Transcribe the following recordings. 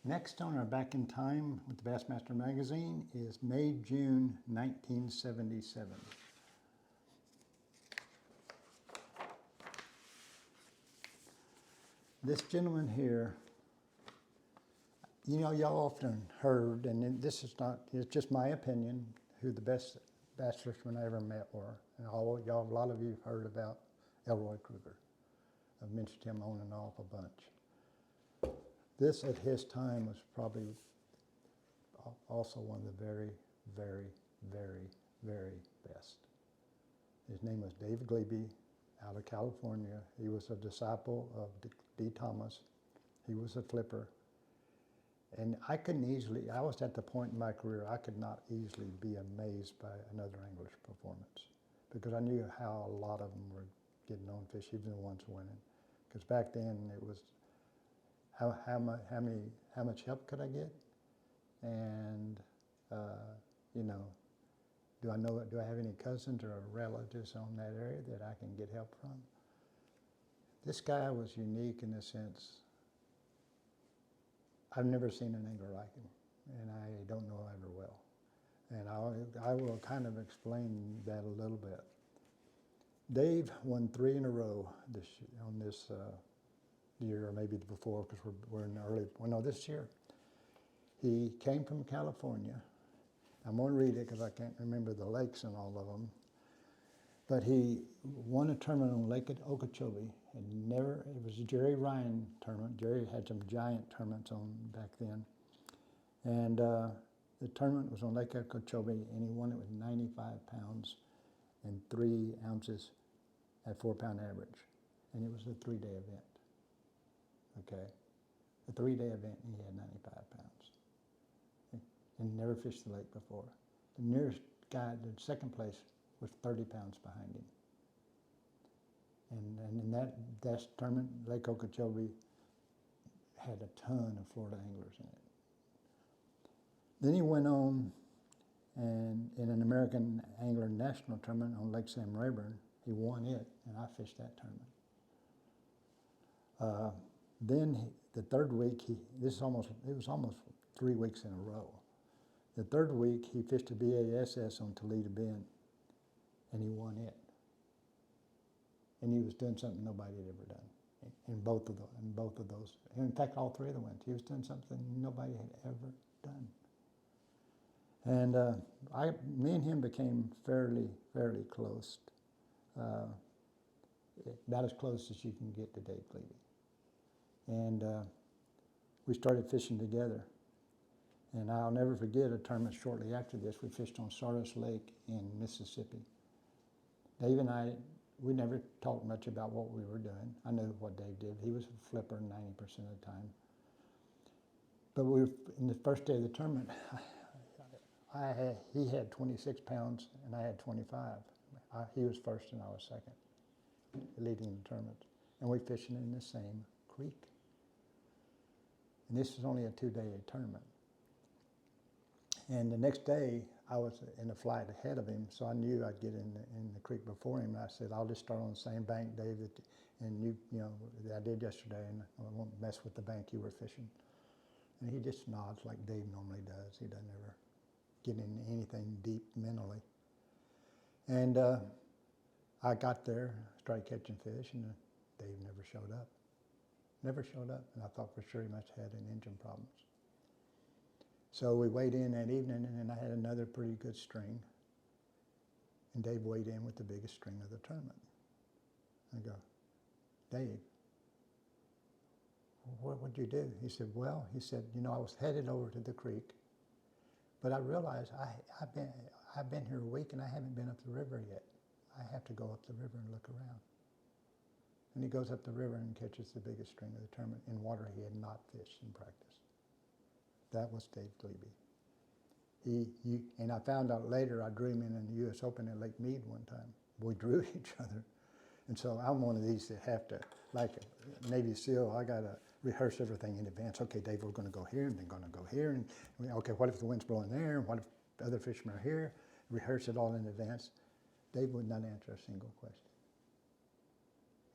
Next on our Back in Time with the BassMaster magazine is May-June 1977. This gentleman here, you know, y'all often heard, and this is not, it's just my opinion, who the best bass fishermen I ever met were. And y'all, a lot of you have heard about Elroy Kruger. I've mentioned him on and off a bunch. This at his time was probably also one of the very, very, very, very best. His name was Dave Gleby out of California. He was a disciple of D. Thomas. He was a flipper. And I was at the point in my career, I could not easily be amazed by another angler's performance because I knew how a lot of them were getting on fish, even the ones winning. Because back then it was, how much help could I get? And, you know, do I have any cousins or relatives on that area that I can get help from? This guy was unique in the sense, I've never seen an angler like him, and I don't know ever will. And I will kind of explain that a little bit. Dave won 3 in a row on this year, or maybe before, because we're in the early, well, no, this year. He came from California. I'm going to read it because I can't remember the lakes and all of them. But he won a tournament on Lake Okeechobee, and it was a Jerry Ryan tournament. Jerry had some giant tournaments on back then. And the tournament was on Lake Okeechobee, and he won it with 95 pounds and 3 ounces at 4-pound average. And it was a 3-day event, okay? A 3-day event, and he had 95 pounds. And never fished the lake before. The nearest guy, the second place, was 30 pounds behind him. And in that tournament, Lake Okeechobee had a ton of Florida anglers in it. Then he went on, and in an American Angler National Tournament on Lake Sam Rayburn, he won it, and I fished that tournament. Then the third week, it was almost 3 weeks in a row. The third week, he fished a BASS on Toledo Bend, and he won it. And he was doing something nobody had ever done in both of those. In fact, all 3 of the wins. He was doing something nobody had ever done. And me and him became fairly close. About as close as you can get to Dave Gleby. And we started fishing together. And I'll never forget a tournament shortly after this. We fished on Sardis Lake in Mississippi. Dave and I, we never talked much about what we were doing. I knew what Dave did. He was a flipper 90% of the time. But in the first day of the tournament, he had 26 pounds and I had 25. He was first and I was second, leading the tournament. And we fished in the same creek. And this was only a 2-day tournament. And the next day, I was in a flight ahead of him, so I knew I'd get in the creek before him. And I said, I'll just start on the same bank, Dave, and you know, that I did yesterday, and I won't mess with the bank you were fishing. And he just nods like Dave normally does. He doesn't ever get into anything deep mentally. And I got there, started catching fish, and Dave never showed up. Never showed up, and I thought for sure he must have had an engine problems. So we weighed in that evening, and I had another pretty good string. And Dave weighed in with the biggest string of the tournament. I go, Dave, what'd you do? He said, well, you know, I was headed over to the creek, but I realized I've been here a week and I haven't been up the river yet. I have to go up the river and look around. And he goes up the river and catches the biggest string of the tournament in water he had not fished in practice. That was Dave Gleby. And I found out later, I drew him in the U.S. Open at Lake Mead one time. We drew each other. And so I'm one of these that have to, like a Navy SEAL, I got to rehearse everything in advance. Okay, Dave, we're going to go here, and then going to go here. And okay, what if the wind's blowing there? And what if other fishermen are here? Rehearse it all in advance. Dave would not answer a single question.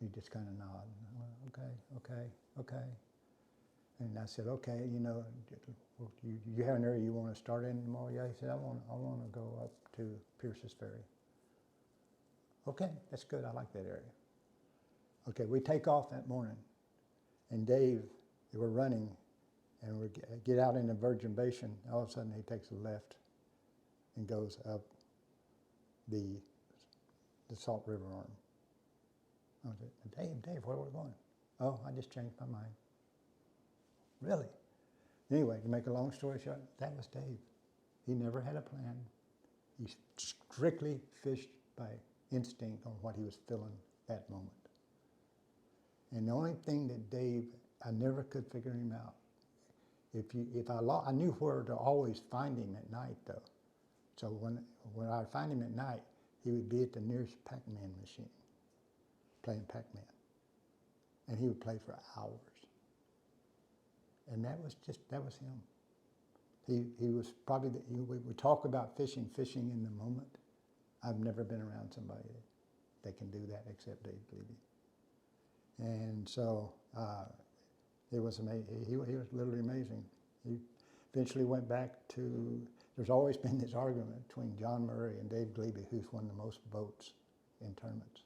He just kind of nodded. Well, okay. And I said, okay, you know, you have an area you want to start in tomorrow? Yeah, he said, I want to go up to Pierce's Ferry. Okay, that's good. I like that area. Okay, we take off that morning, and Dave, we're running, and we get out into Virgin Basin. All of a sudden, he takes a left and goes up the Salt River arm. I said, Dave, where are we going? Oh, I just changed my mind. Really? Anyway, to make a long story short, that was Dave. He never had a plan. He strictly fished by instinct on what he was feeling that moment. And the only thing that Dave, I never could figure him out. I knew where to always find him at night though. So when I would find him at night, he would be at the nearest Pac-Man machine, playing Pac-Man. And he would play for hours. And that was him. He was probably, we talk about fishing in the moment. I've never been around somebody that can do that except Dave Gleby. And so it was amazing. He was literally amazing. He eventually went back to, there's always been this argument between John Murray and Dave Gleby, who's won the most boats in tournaments.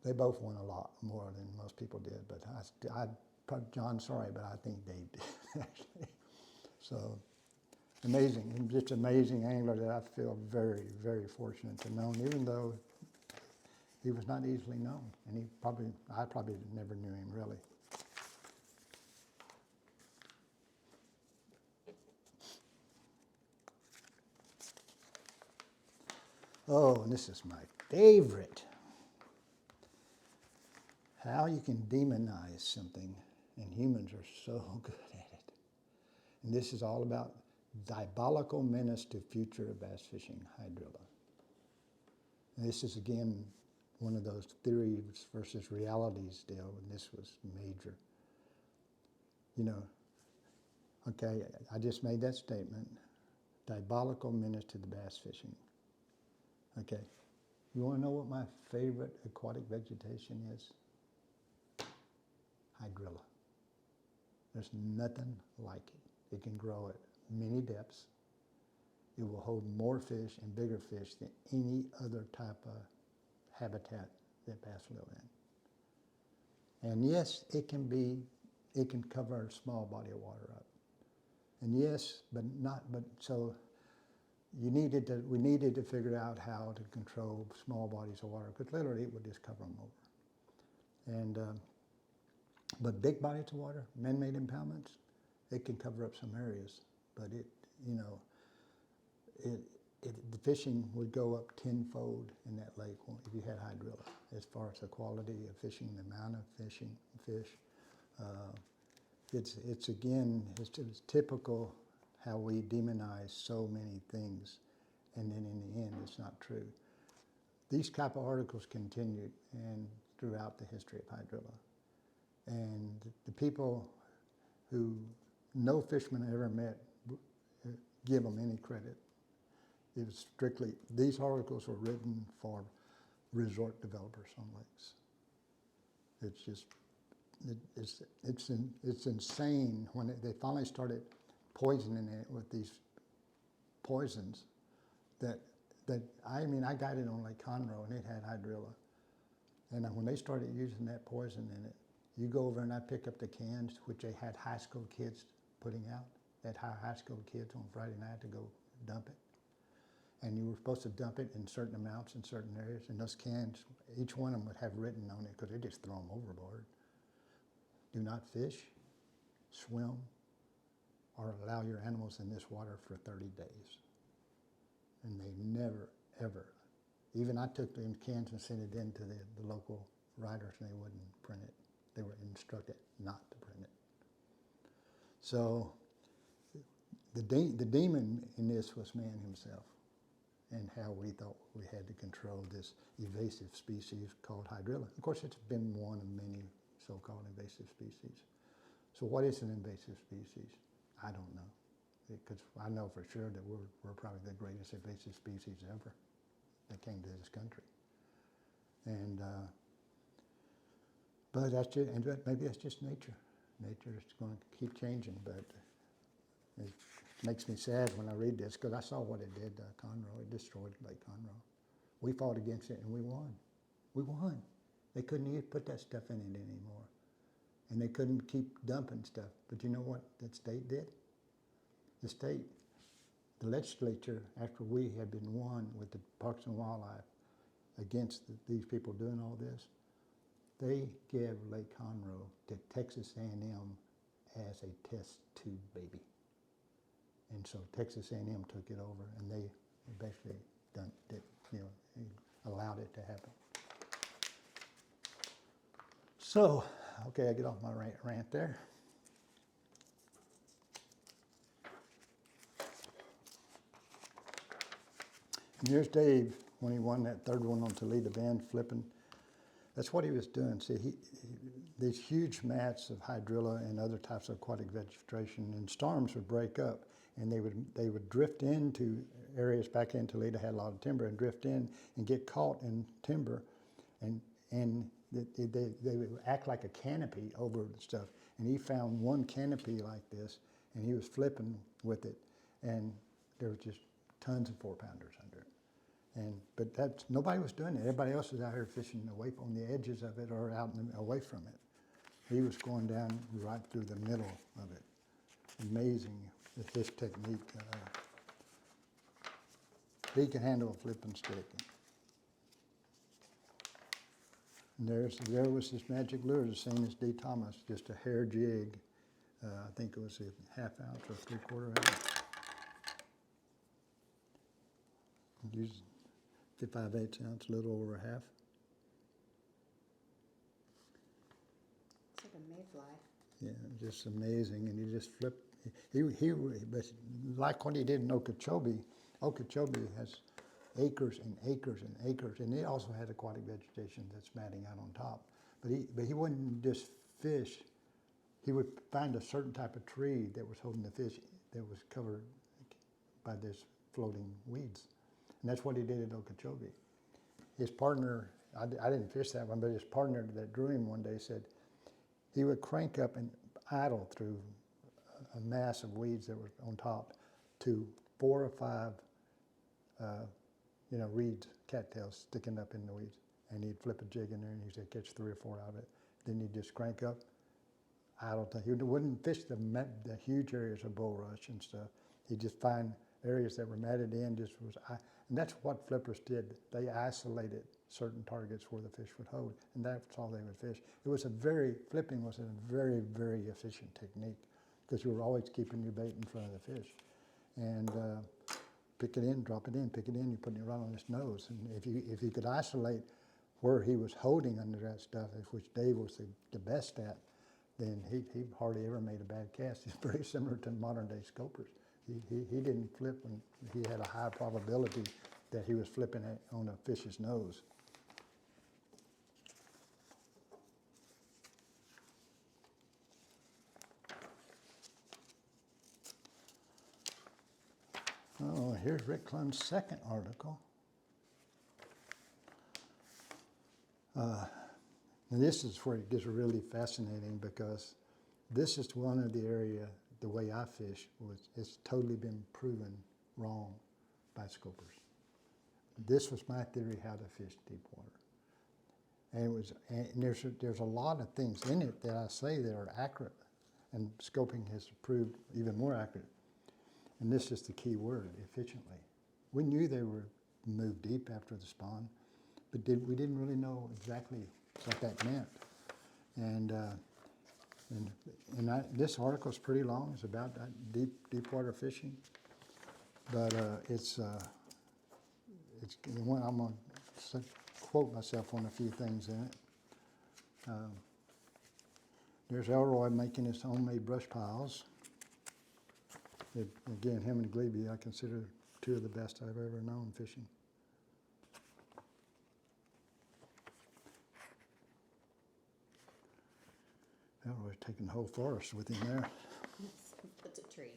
They both won a lot more than most people did, but John, sorry, but I think Dave did, actually. So, amazing, just amazing angler that I feel very, very fortunate to know, even though he was not easily known, and I probably never knew him really. Oh, and this is my favorite. How you can demonize something, and humans are so good at it. And this is all about diabolical menace to future of bass fishing, Hydrilla. And this is, again, one of those theories versus realities deal, and this was major. You know, okay, I just made that statement. Diabolical menace to the bass fishing. Okay, you want to know what my favorite aquatic vegetation is? Hydrilla. There's nothing like it. It can grow at many depths. It will hold more fish and bigger fish than any other type of habitat that bass live in. And yes, it can cover a small body of water up. And yes, so we needed to figure out how to control small bodies of water, because literally it would just cover them over. And but big bodies of water, man-made impoundments, it can cover up some areas, but the fishing would go up tenfold in that lake if you had Hydrilla, as far as the quality of fishing, the amount of fish. It's typical how we demonize so many things, and then in the end, it's not true. These type of articles continued and throughout the history of Hydrilla. And the people who no fisherman I ever met give them any credit. It was strictly, these articles were written for resort developers on lakes. It's just, it's insane when they finally started poisoning it with these poisons that I guided on Lake Conroe and it had Hydrilla. And when they started using that poison in it, you go over and I pick up the cans, which they had high school kids putting out. They had high school kids on Friday night to go dump it. And you were supposed to dump it in certain amounts in certain areas. And those cans, each one of them would have written on it, because they just throw them overboard. Do not fish, swim, or allow your animals in this water for 30 days. And they never, ever, even I took them cans and sent it in to the local writers, and they wouldn't print it. They were instructed not to print it. So the demon in this was man himself, and how we thought we had to control this invasive species called Hydrilla. Of course, it's been one of many so-called invasive species. So what is an invasive species? I don't know, because I know for sure that we're probably the greatest invasive species ever that came to this country. And but that's just, and maybe that's just nature. Nature's going to keep changing, but it makes me sad when I read this because I saw what it did to Conroe. It destroyed Lake Conroe. We fought against it and we won. We won. They couldn't even put that stuff in it anymore. And they couldn't keep dumping stuff. But you know what that state did? The state, the legislature, after we had been won with the Parks and Wildlife against these people doing all this, they gave Lake Conroe to Texas A&M as a test tube baby. And so Texas A&M took it over, and they basically allowed it to happen. So, okay, I get off my rant there. And here's Dave when he won that third one on Toledo Bend, flipping. That's what he was doing. See, these huge mats of hydrilla and other types of aquatic vegetation, and storms would break up, and they would drift into areas back in Toledo, had a lot of timber, and drift in and get caught in timber, and they would act like a canopy over the stuff. And he found one canopy like this, and he was flipping with it, and there was just tons of 4-pounders under it. But nobody was doing it. Everybody else was out here fishing away on the edges of it or out away from it. He was going down right through the middle of it. Amazing, his technique. He can handle a flipping stick. And there was this magic lure, the same as D. Thomas, just a hair jig. I think it was a 1/2 ounce or 3/4 ounce. Used 5/8 ounce, a little over half. It's like a mayfly. Yeah, just amazing. And he just flipped. But like what he did in Okeechobee, Okeechobee has acres and acres and acres, and it also had aquatic vegetation that's matting out on top. But he wouldn't just fish. He would find a certain type of tree that was holding the fish that was covered by this floating weeds. And that's what he did at Okeechobee. His partner, I didn't fish that one, but his partner that drew him one day said he would crank up and idle through a mass of weeds that were on top to 4 or 5 reeds, cattails sticking up in the weeds. And he'd flip a jig in there and he'd say catch 3 or 4 out of it. Then he'd just crank up, idle. He wouldn't fish the huge areas of bulrush and stuff. He'd just find areas that were matted in, and that's what flippers did. They isolated certain targets where the fish would hold, and that's all they would fish. Flipping was a very, very efficient technique because you were always keeping your bait in front of the fish. And pick it in, drop it in, pick it in, you're putting it right on his nose. And if you could isolate where he was holding under that stuff, which Dave was the best at, then he hardly ever made a bad cast. It's very similar to modern day scopers. He didn't flip when he had a high probability that he was flipping it on a fish's nose. Oh, here's Rick Clunn's second article. And this is where it gets really fascinating because this is one of the area, the way I fish, it's totally been proven wrong by scopers. This was my theory how to fish deep water. And there's a lot of things in it that I say that are accurate, and scoping has proved even more accurate. And this is the key word, efficiently. We knew they were moved deep after the spawn, but we didn't really know exactly what that meant. And this article is pretty long. It's about deep water fishing, but it's one I'm going to quote myself on a few things in it. There's Elroy making his homemade brush piles. Again, him and Gleby, I consider 2 of the best I've ever known fishing. Elroy's taking the whole forest with him there. That's a tree,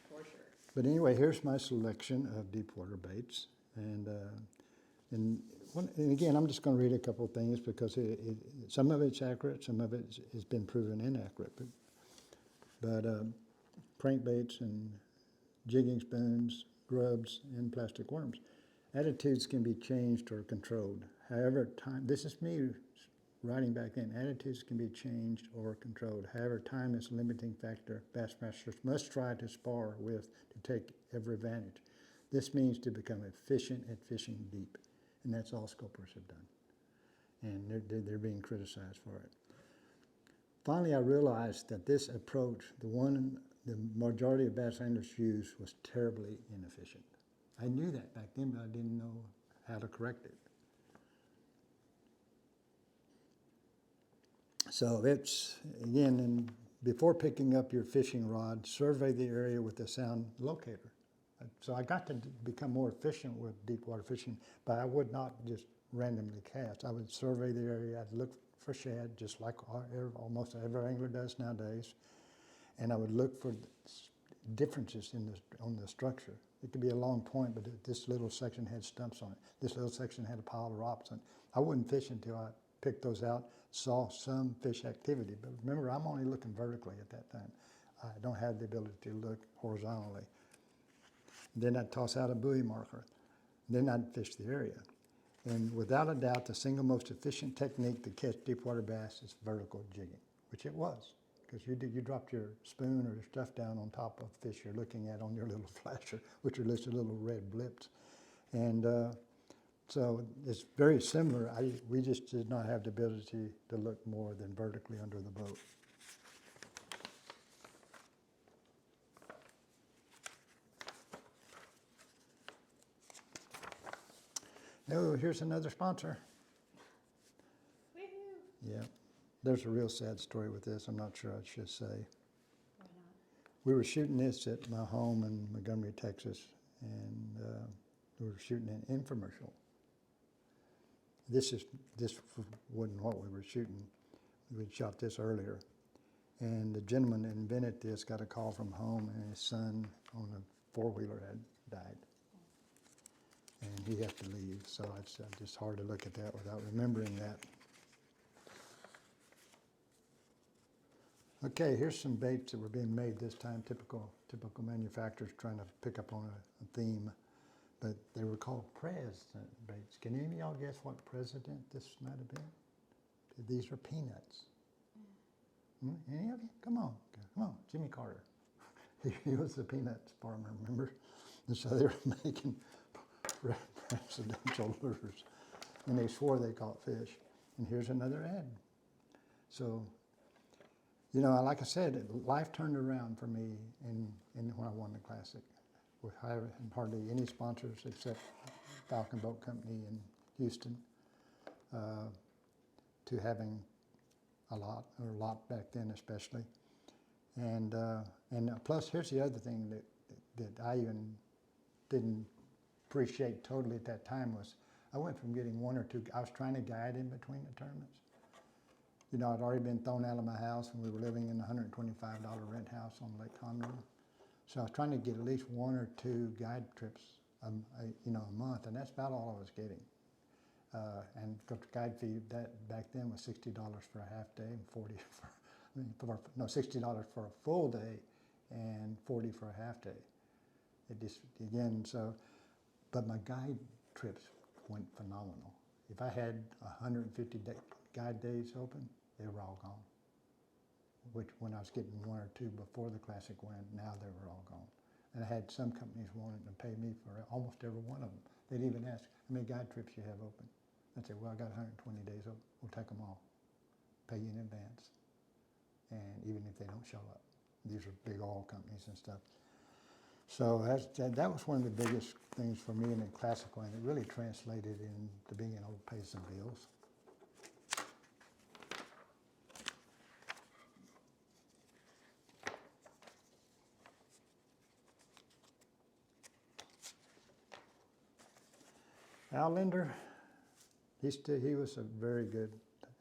for sure. But anyway, here's my selection of deep water baits. And again, I'm just going to read a couple of things because some of it's accurate, some of it has been proven inaccurate. But But crankbaits and jigging spoons, grubs, and plastic worms. Attitudes can be changed or controlled. However, this is me writing back then, attitudes can be changed or controlled. However, time is a limiting factor bassmasters must try to spar with to take every advantage. This means to become efficient at fishing deep, and that's all scopers have done. And they're being criticized for it. Finally, I realized that this approach, the majority of bass anglers use, was terribly inefficient. I knew that back then, but I didn't know how to correct it. So it's, again, before picking up your fishing rod, survey the area with a sound locator. So I got to become more efficient with deep water fishing, but I would not just randomly cast. I would survey the area, I'd look for shad, just like almost every angler does nowadays, and I would look for differences on the structure. It could be a long point, but this little section had stumps on it. This little section had a pile of rocks on it. I wouldn't fish until I picked those out, saw some fish activity. But remember, I'm only looking vertically at that time. I don't have the ability to look horizontally. Then I'd toss out a buoy marker. Then I'd fish the area. And without a doubt, the single most efficient technique to catch deep water bass is vertical jigging, which it was. Because you dropped your spoon or your stuff down on top of fish you're looking at on your little flasher, which are listed little red blips. And so it's very similar. We just did not have the ability to look more than vertically under the boat. Oh, here's another sponsor. Woohoo! Yeah, there's a real sad story with this. I'm not sure I should say. Why not? We were shooting this at my home in Montgomery, Texas, and we were shooting an infomercial. This wasn't what we were shooting. We'd shot this earlier. And the gentleman that invented this got a call from home, and his son on a four-wheeler had died. And he had to leave, so it's just hard to look at that without remembering that. Okay, here's some baits that were being made this time, typical manufacturers trying to pick up on a theme, but they were called president baits. Can any of y'all guess what president this might have been? These are peanuts. Any of you? Come on, Jimmy Carter. He was the peanuts farmer, remember? And so they were making presidential lures, and they swore they caught fish. And here's another ad. So, you know, like I said, life turned around for me when I won the Classic, with hardly any sponsors except Falcon Boat Company in Houston, to having a lot back then especially. And plus, here's the other thing that I even didn't appreciate totally at that time was I went from getting one or two, I was trying to guide in between the tournaments. You know, I'd already been thrown out of my house when we were living in a $125 rent house on Lake Conroe. So I was trying to get at least one or two guide trips, a month, and that's about all I was getting. And the guide fee back then was $60 for a half day and $60 for a full day and $40 for a half day. It just, again, so, but my guide trips went phenomenal. If I had 150 guide days open, they were all gone. Which when I was getting one or two before the Classic went, now they were all gone. And I had some companies wanting to pay me for almost every one of them. They'd even ask, how many guide trips you have open? I'd say, well, I got 120 days open. We'll take them all. Pay you in advance. And even if they don't show up. These are big oil companies and stuff. So that was one of the biggest things for me in the Classic line. It really translated into being able to pay some bills. Al Linder, he was a very good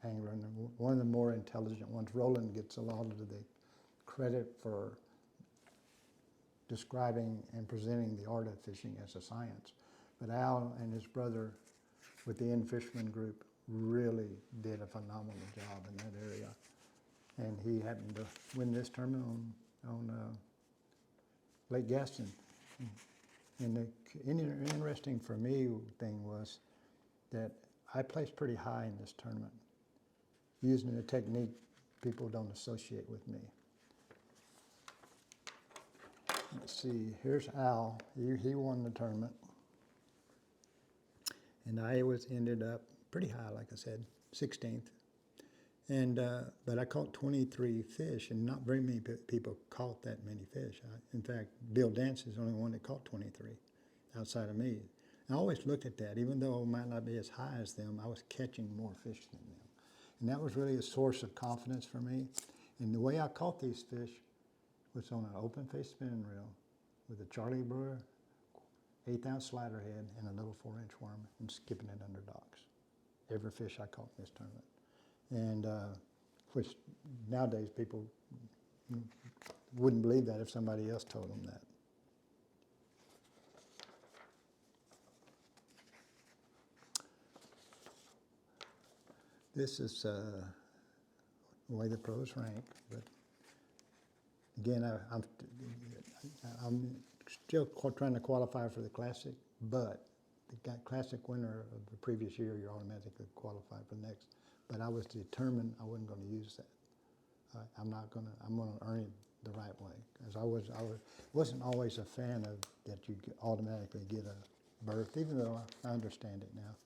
angler and one of the more intelligent ones. Roland gets a lot of the credit for describing and presenting the art of fishing as a science. But Al and his brother with the End Fisherman Group really did a phenomenal job in that area. And he happened to win this tournament on on Lake Gaston. And the interesting for me thing was that I placed pretty high in this tournament, using a technique people don't associate with me. Let's see, here's Al. He won the tournament. And I ended up pretty high, like I said, 16th. And but I caught 23 fish, and not very many people caught that many fish. In fact, Bill Dance is the only one that caught 23 outside of me. I always looked at that. Even though I might not be as high as them, I was catching more fish than them. And that was really a source of confidence for me. And the way I caught these fish was on an open face spinning reel with a Charlie Brewer 1/8 ounce slider head and a little 4-inch worm, and skipping it under docks. Every fish I caught in this tournament. And which nowadays people wouldn't believe that if somebody else told them that. This is the way the pros rank, but again, I'm still trying to qualify for the Classic, but the Classic winner of the previous year, you're automatically qualified for the next. But I was determined I wasn't going to use that. I'm going to earn it the right way. Because I wasn't always a fan of that you automatically get a berth, even though I understand it now.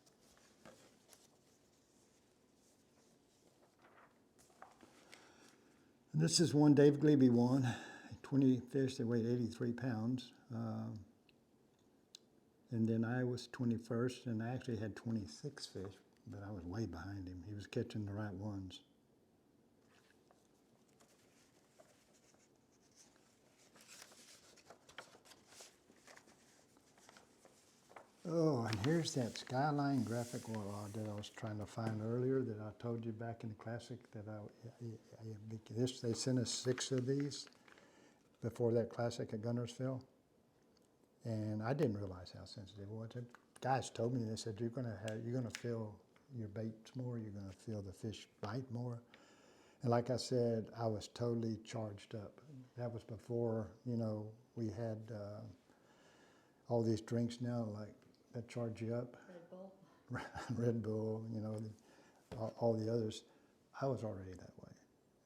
And this is one Dave Gleby won. 20 fish that weighed 83 pounds. And then I was 21st, and I actually had 26 fish, but I was way behind him. He was catching the right ones. Oh, and here's that Skyline graphic rod that I was trying to find earlier that I told you back in the Classic that they sent us 6 of these before that Classic at Guntersville. And I didn't realize how sensitive it was. The guys told me, they said, you're gonna feel your baits more, you're gonna feel the fish bite more. And like I said, I was totally charged up. That was before, we had all these drinks now, like, that charge you up. Red Bull. Red Bull, all the others. I was already that way.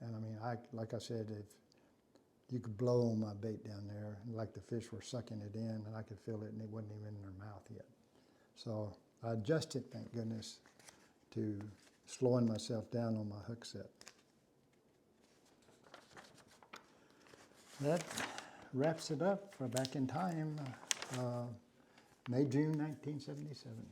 And I mean, like I said, if you could blow on my bait down there, and like the fish were sucking it in, and I could feel it, and it wasn't even in their mouth yet. So I adjusted, thank goodness, to slowing myself down on my hook set. That wraps it up for Back in Time, May, June 1977.